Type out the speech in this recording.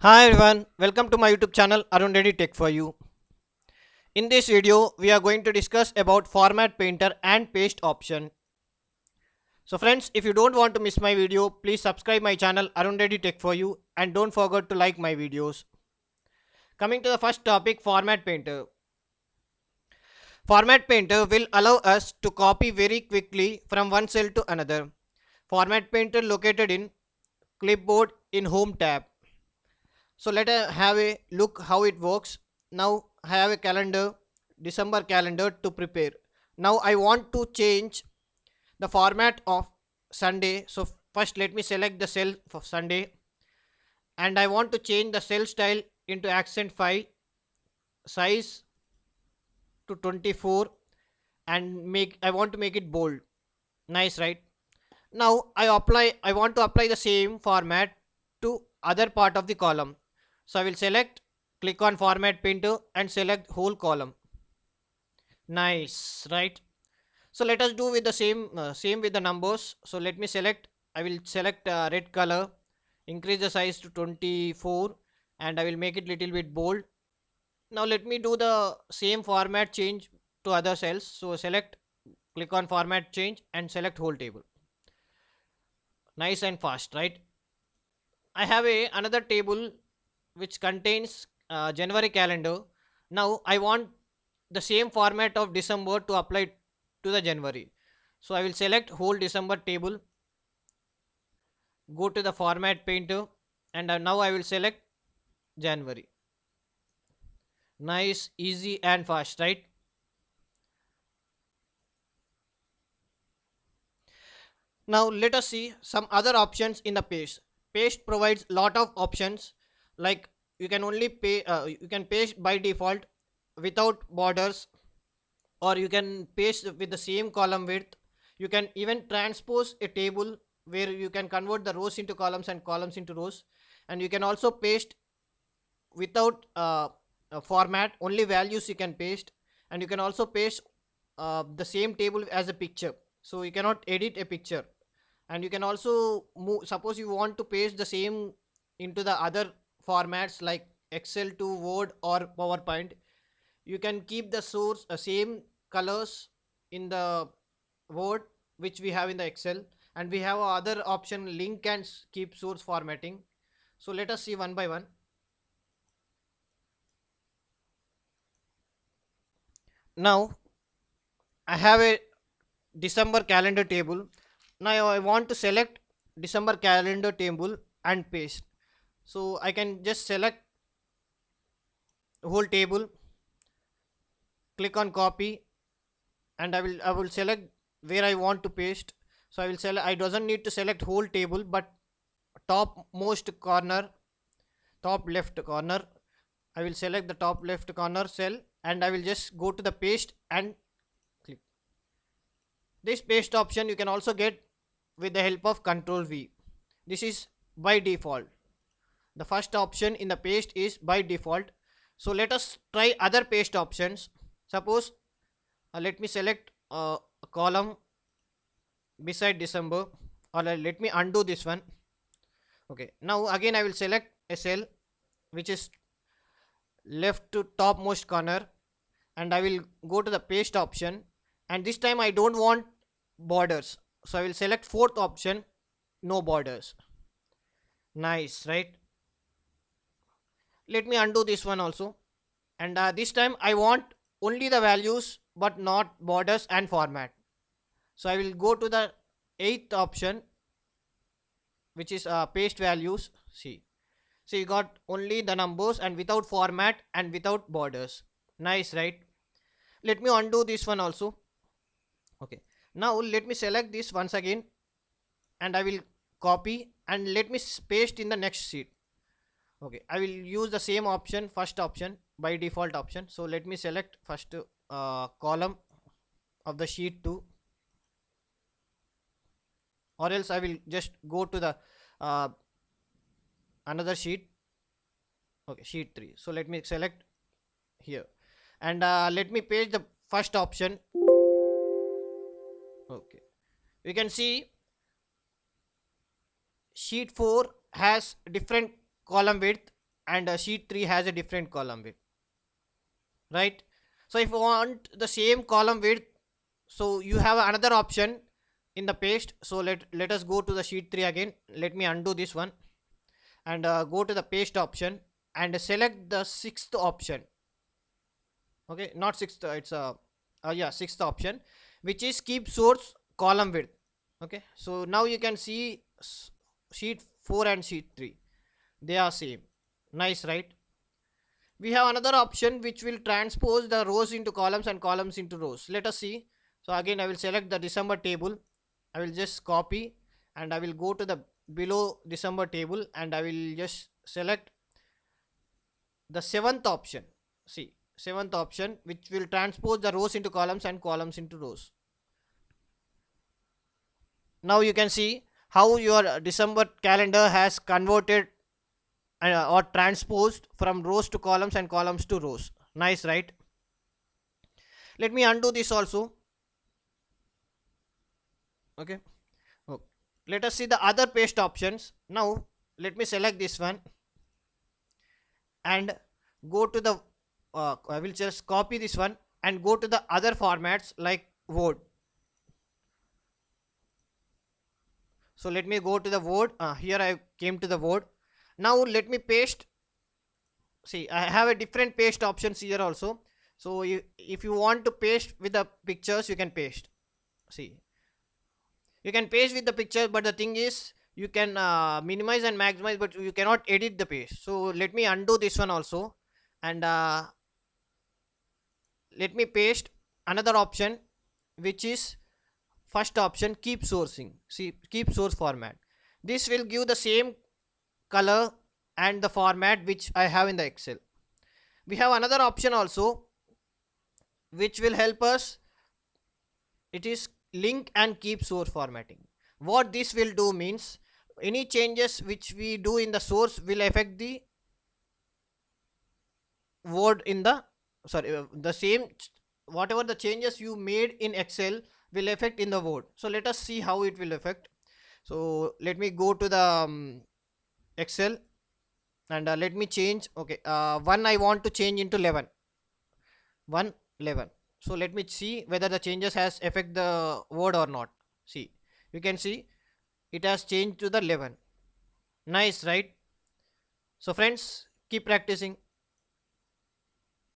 Hi everyone, welcome to my YouTube channel Arun Reddy Tech for You. In this video, we are going to discuss about format painter and paste option. So friends, if you don't want to miss my video, please subscribe my channel Arun Reddy Tech for You and don't forget to like my videos. Coming to the first topic, format painter. Format painter will allow us to copy very quickly from one cell to another. Format painter located in clipboard in home tab. So let us have a look how it works. Now I have a calendar, December calendar to prepare. Now I want to change the format of Sunday. So first let me select the cell for Sunday, and I want to change the cell style into accent 5, size to 24, and I want to make it bold. Nice, right? Now I want to apply the same format to other part of the column. So I will select, click on format painter and select whole column. Nice, right? So let us do with the same with the numbers. So let me select, I will select red color, increase the size to 24, and I will make it little bit bold. Now let me do the same format change to other cells. So select, click on format change and select whole table. Nice and fast, right? I have another table which contains January calendar. Now I want the same format of December to apply to the January. So I will select whole December table, go to the format painter, and now I will select January. Nice, easy and fast, right? Now let us see some other options in the paste. Paste provides lot of options, like you can paste by default without borders, or you can paste with the same column width. You can even transpose a table where you can convert the rows into columns and columns into rows, and you can also paste without a format, only values you can paste. And you can also paste the same table as a picture, so you cannot edit a picture. And you can also move, suppose you want to paste the same into the other formats like Excel to Word or PowerPoint, you can keep the source same colors in the Word which we have in the Excel, and we have other option link and keep source formatting. So let us see one by one. Now I have a December calendar table. Now I want to select December calendar table and paste. So I can just select whole table, click on copy, and I will select where I want to paste. So I will select, I doesn't need to select whole table, but top most corner, top left corner, I will select the top left corner cell, and I will just go to the paste and click. This paste option you can also get with the help of Control V. This is by default. The first option in the paste is by default. So let us try other paste options. Suppose let me select a column beside December, or let me undo this one. Okay, now again I will select a cell which is left to topmost corner, and I will go to the paste option, and this time I don't want borders, so I will select fourth option, no borders. Nice, right? Let me undo this one also, and this time I want only the values but not borders and format. So I will go to the eighth option, which is paste values. See, so you got only the numbers and without format and without borders. Nice, right? Let me undo this one also. Okay, now let me select this once again, and I will copy and let me paste in the next sheet. Okay, I will use the same option, first option, by default option. So let me select first column of the sheet 2, or else I will just go to the uh, another sheet. Okay, sheet 3. So let me select here, and let me paste the first option. Okay, you can see sheet 4 has different column width, and sheet 3 has a different column width, right? So if you want the same column width, so you have another option in the paste. So let us go to the sheet 3 again. Let me undo this one, and go to the paste option and select the sixth option. Okay, not sixth, it's yeah, sixth option, which is keep source column width. Okay, so now you can see sheet 4 and sheet 3, they are same. Nice, right? We have another option which will transpose the rows into columns and columns into rows. Let us see. So again, I will select the December table. I will just copy, and I will go to the below December table, and I will just select the seventh option. See, seventh option, which will transpose the rows into columns and columns into rows. Now you can see how your December calendar has converted or transposed from rows to columns and columns to rows. Nice, right? Let me undo this also. Okay. Oh. Let us see the other paste options. Now let me select this one and go to the I will just copy this one and go to the other formats like Word. So let me go to the Word. Here I came to the Word. Now let me paste. See, I have a different paste options here also. So if you want to paste with the pictures, you can paste. See, you can paste with the picture, but the thing is you can minimize and maximize, but you cannot edit the paste. So let me undo this one also, and let me paste another option, which is first option, keep sourcing. See, keep source format. This will give the same color and the format which I have in the Excel. We have another option also which will help us. It is link and keep source formatting. What this will do means any changes which we do in the source will affect the word in the, sorry, the same, whatever the changes you made in Excel will affect in the word. So let us see how it will affect. So let me go to the Excel, and let me change. Okay, 1 I want to change into 11. 1 11. So let me see whether the changes has affect the word or not. See, you can see it has changed to the 11. Nice, right? So friends, keep practicing.